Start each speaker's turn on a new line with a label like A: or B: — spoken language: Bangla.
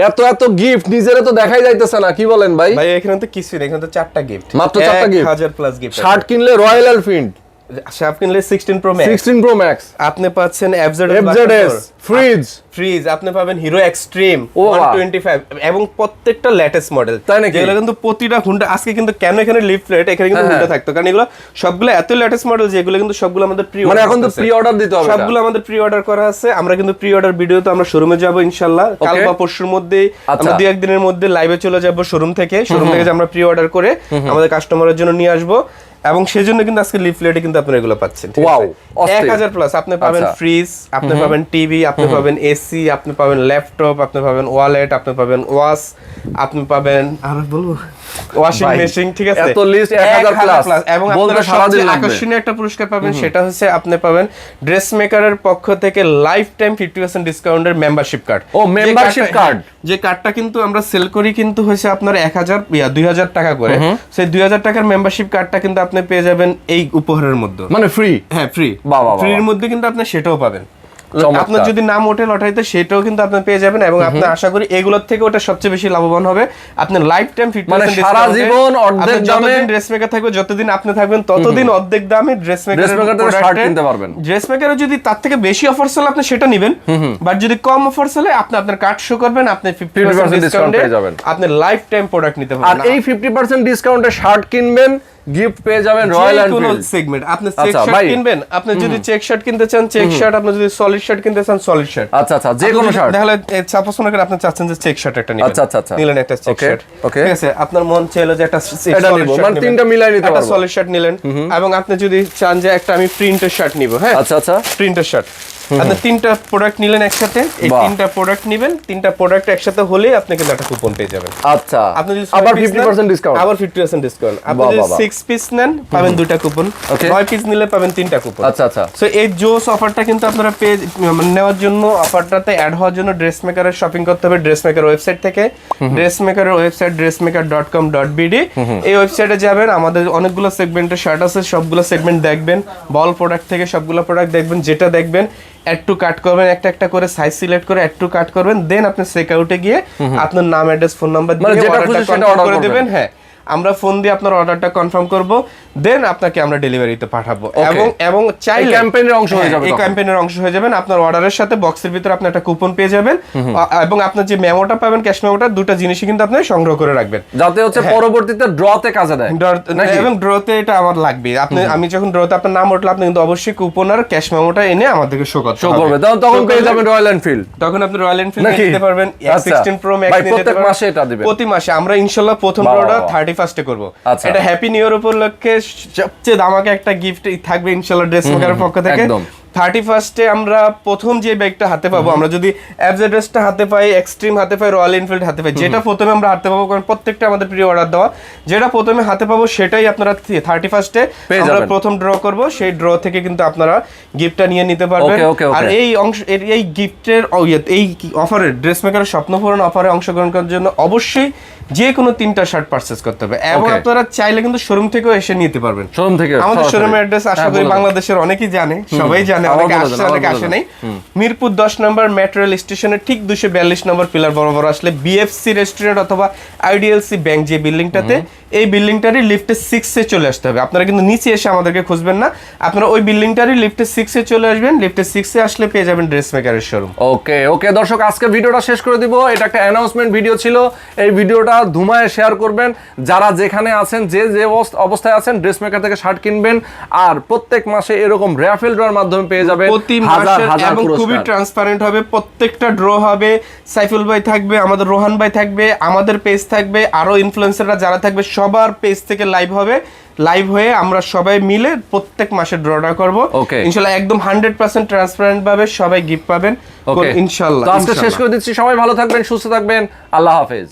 A: এত এত গিফট নিজেরা তো দেখাই যাইতেছে না, কি বলেন ভাই?
B: ভাই এখানে তো কিছু নেই, এখানে তো 4টা গিফট,
A: মাত্র 4টা গিফট,
B: 1000 প্লাস গিফট।
A: শার্ট কিনলে রয়্যাল এনফিল্ড,
B: শার্ট কিনলে 16 প্রো ম্যাক্স,
A: 16 প্রো ম্যাক্স
B: আপনি পাচ্ছেন
A: FZS
B: ফ্রিজ, আপনি পাবেন হিরো এক্সট্রিম 125 এবং প্রত্যেকটা লেটেস্ট মডেল, যেগুলো কিন্তু প্রতিটা হুন্ডা আজকে কিন্তু কেন এখানে লিফলেট এখানে কিন্তু হুন্ডা থাকতো, কারণ এগুলো সবগুলো এত লেটেস্ট মডেল যেগুলো কিন্তু সবগুলো আমাদের প্রি অর্ডার,
A: মানে এখন তো প্রি অর্ডার দিতে হবে,
B: সবগুলো আমাদের প্রি অর্ডার করা আছে। আমরা কিন্তু প্রি অর্ডার ভিডিও তো আমরা শোরুমে যাব ইনশাআল্লাহ, কাল বা পরশুর মধ্যেই, আমরা দুই একদিনের মধ্যে লাইভে চলে যাব শোরুম থেকে যে আমরা প্রি অর্ডার করে আমাদের কাস্টমারের জন্য নিয়ে আসবো, এবং সেজন্য কিন্তু আজকে লিফলেটে কিন্তু আপনারা এগুলো পাচ্ছেন।
A: ওয়াও,
B: 1000 প্লাস আপনি পাবেন ফ্রিজ, আপনি পাবেন টিভি, আপনি পাবেন এসি, আপনি পাবেন ল্যাপটপ, আপনি পাবেন ওয়ালেট, আপনি পাবেন ওয়াশ, আপনি পাবেন আর বলবো ওয়াশিং মেশিন, ঠিক আছে?
A: এত লিস্ট 1000 প্লাস,
B: এবং আপনারা সবচেয়ে আকর্ষণীয় একটা পুরস্কার পাবেন, সেটা হচ্ছে আপনি পাবেন ড্রেস মেকারের পক্ষ থেকে লাইফ টাইম 50% ডিসকাউন্টের মেম্বারশিপ কার্ড।
A: ও মেম্বারশিপ কার্ড,
B: যে কার্ডটা কিন্তু আমরা সেল করি কিন্তু হচ্ছে আপনার 2000 টাকা করে, সেই 2000 টাকার মেম্বারশিপ কার্ডটা কিন্তু আপনি পেয়ে যাবেন এই উপহারের মধ্যে,
A: মানে ফ্রি।
B: হ্যাঁ ফ্রি, ফ্রির মধ্যে কিন্তু আপনি সেটাও পাবেন। আপনার যদি নাম ওঠে লটারিতে সেটাও কিন্তু আপনি পেয়ে যাবেন, এবং আপনি আশা করি এগুলোর থেকে ওটা সবচেয়ে বেশি লাভবান হবে। আপনি লাইফ টাইম 50%
A: সারা জীবন অর্ধেক দামে
B: ড্রেস মেকার থাকবে, যতদিন আপনি থাকবেন ততদিন অর্ধেক দামে ড্রেস মেকার
A: শার্ট কিনতে পারবেন।
B: ড্রেস মেকারে যদি তার থেকে বেশি অফার চলে আপনি সেটা নেবেন, বাট যদি কম অফার চলে আপনি আপনার কার্ড শো করবেন, আপনি 50% ডিসকাউন্ট পেয়ে যাবেন, আপনি লাইফ টাইম প্রোডাক্ট নিতে পারবেন।
A: আর এই 50% ডিসকাউন্টে শার্ট কিনবেন, গিফট পেয়ে যাবেন রয়্যাল এনফিল্ড
B: সেগমেন্ট। আপনি চেক শার্ট কিনবেন, আপনি যদি চেক শার্ট কিনতে চান চেক শার্ট, আপনি যদি সলিড শার্ট কিনতে চান সলিড শার্ট,
A: আচ্ছা আচ্ছা, যে কোনো শার্ট।
B: তাহলে সাপোজ মনে করেন আপনি চাচ্ছেন যে চেক শার্ট একটা নিবেন,
A: আচ্ছা আচ্ছা,
B: নিলেন একটা চেক শার্ট,
A: ওকে,
B: ঠিক আছে? আপনার মন চাইলো যে একটা
A: এটা নিব, মানে তিনটা মিলাই নিতে পারবো,
B: একটা সলিড শার্ট নিলেন, এবং আপনি যদি চান যে একটা আমি প্রিন্টের শার্ট নিব, হ্যাঁ
A: আচ্ছা আচ্ছা,
B: প্রিন্টের শার্ট, আপনি তিনটা প্রোডাক্ট নিলেন একসাথে, এই তিনটা প্রোডাক্ট নেবেন, তিনটা প্রোডাক্ট একসাথে হলে আপনি কিন্তু একটা কুপন পেয়ে যাবেন।
A: আচ্ছা,
B: আপনি যদি
A: আবার 50% ডিসকাউন্ট,
B: আবার 50% ডিসকাউন্ট। আপনি যদি 6 পিস নেন পাবেন দুইটা কুপন, 9 পিস নিলে পাবেন তিনটা কুপন।
A: আচ্ছা আচ্ছা,
B: সো এই জোস অফারটা কিন্তু আপনারা পেয়ে নেওয়ার জন্য, অফারটাতে অ্যাড হওয়ার জন্য ড্রেস মেকারের শপিং করতে হবে ড্রেস মেকার ওয়েবসাইট থেকে। ড্রেস মেকারের ওয়েবসাইট dressmaker.com.bd, এই ওয়েবসাইটে যাবেন, আমাদের অনেকগুলো সেগমেন্টের শার্ট আছে, সবগুলো সেগমেন্ট দেখবেন, বল প্রোডাক্ট থেকে সবগুলো প্রোডাক্ট দেখবেন, যেটা দেখবেন অ্যাড টু কাট করবেন, একটা একটা করে সাইজ সিলেক্ট করে অ্যাড টু কাট করবেন, দেন আপনি চেক আউটে গিয়ে আপনার নাম অ্যাড্রেস ফোন নাম্বার দিয়ে অর্ডারটা কনফার্ম করে দিবেন। হ্যাঁ, আমরা ফোন দিয়ে আপনার অর্ডারটা কনফার্ম করব, দেন আপনাকে আমরা ডেলিভারিতে পাঠাবো, এবং চাইলে
A: ক্যাম্পেইনের অংশ হয়ে যাবে,
B: এই ক্যাম্পেইনের অংশ হয়ে যাবেন। আপনার অর্ডারের সাথে বক্সের ভিতরে আপনি একটা কুপন পেয়ে যাবেন, এবং আপনার যে মেমোটা পাবেন, ক্যাশ মেমোটা, দুটো জিনিসই কিন্তু আপনি সংগ্রহ করে রাখবেন,
A: যাতে হচ্ছে পরবর্তীতে ড্রতে কাজে দেয়।
B: এবং ড্রতে এটা আমার লাগবে, আপনি আমি যখন ড্রতে আপনার নাম উঠলে আপনি কিন্তু অবশ্যই কুপন আর ক্যাশ মেমোটা এনে আমাদেরকে শো করবে,
A: তখন পেয়ে যাবেন রয়্যাল এনফিল্ড,
B: তখন আপনি রয়্যাল এনফিল্ড নিতে পারবেন, 16 প্রো ম্যাক্স নিতে
A: প্রত্যেক মাসে এটা দিবেন,
B: প্রতি মাসে। আমরা ইনশাআল্লাহ প্রথম অর্ডার 31 এ করব। এটা হ্যাপি নিউ ইয়ার উপলক্ষে সবচেয়ে দামাকে একটা গিফট থাকবে ইনশাআল্লাহ ড্রেস মেকারের পক্ষ থেকে। 31 আমরা প্রথম যে ব্যাগটা হাতে পাবো, আমরা যদি FZS-টা হাতে পাই, এক্সট্রিম হাতে পাই, রয়্যাল এনফিল্ড হাতে পাই, যেটা প্রথমে আমরা হাতে পাবো, কারণ প্রত্যেকটা আমাদের প্রি অর্ডার দেওয়া, যেটা প্রথমে হাতে পাবো সেটাই আপনারা 31 আমরা প্রথম ড্র করব, সেই ড্র থেকে কিন্তু আপনারা গিফটটা নিয়ে নিতে পারবেন। আর এই অংশ এই গিফটের এই অফারের ড্রেস মেকারের স্বপ্নপূরণ অফারে অংশগ্রহণ করার জন্য অবশ্যই যে কোনো 3টা শার্ট পারচেজ করতে হবে, এবং আপনারা চাইলে কিন্তু শোরুম থেকেও এসে নিতে পারবেন।
A: শোরুম থেকে
B: আমাদের শোরুমের অ্যাড্রেস আশা করি বাংলাদেশের অনেকেই জানে, সবাই জানে, অনেকে আসছে অনেকে আসে নাই। মিরপুর 10 নম্বর মেট্রো রেল স্টেশনের ঠিক 242 নম্বর পিলার বরাবর আসলে বিএফসি রেস্টুরেন্ট অথবা আইডিএলসি ব্যাংক যে বিল্ডিংটাতে, এই বিল্ডিংটারই লিফটে 6 এ চলে আসতে হবে। আপনারা কিন্তু নিচে এসে আমাদেরকে খুঁজবেন না, আপনারা ওই বিল্ডিংটারই লিফটে 6 এ চলে আসবেন, লিফটে 6 এ আসলে পেয়ে যাবেন ড্রেস মেকারের শোরুম।
A: ওকে দর্শক, আজকে ভিডিওটা শেষ করে দিব। এটা একটা অ্যানাউন্সমেন্ট ভিডিও ছিল, এই ভিডিওটা ধুমায় শেয়ার করবেন, যারা যেখানে আছেন, যে অবস্থায় আছেন, ড্রেস মেকার থেকে শার্ট কিনবেন, আর প্রত্যেক মাসে এরকম র্যাফেল ড্রর মাধ্যমে পেয়ে যাবেন
B: প্রতি মাসে, এবং খুবই ট্রান্সপারেন্ট হবে, প্রত্যেকটা ড্র হবে। সাইফুল ভাই থাকবে, আমাদের রোহান ভাই থাকবে, আমাদের পেজ থাকবে, আরো ইনফ্লুয়েন্সাররা যারা থাকবে সবার পেজ থেকে লাইভ হবে, লাইভ হয়ে আমরা সবাই মিলে প্রত্যেক মাসে ড্রটা করব ইনশাআল্লাহ, একদম 100% ট্রান্সপারেন্ট ভাবে সবাই গিফট পাবেন ইনশাআল্লাহ।
A: আজকে শেষ করে দিচ্ছি, সবাই ভালো থাকবেন, সুস্থ থাকবেন, আল্লাহ হাফেজ।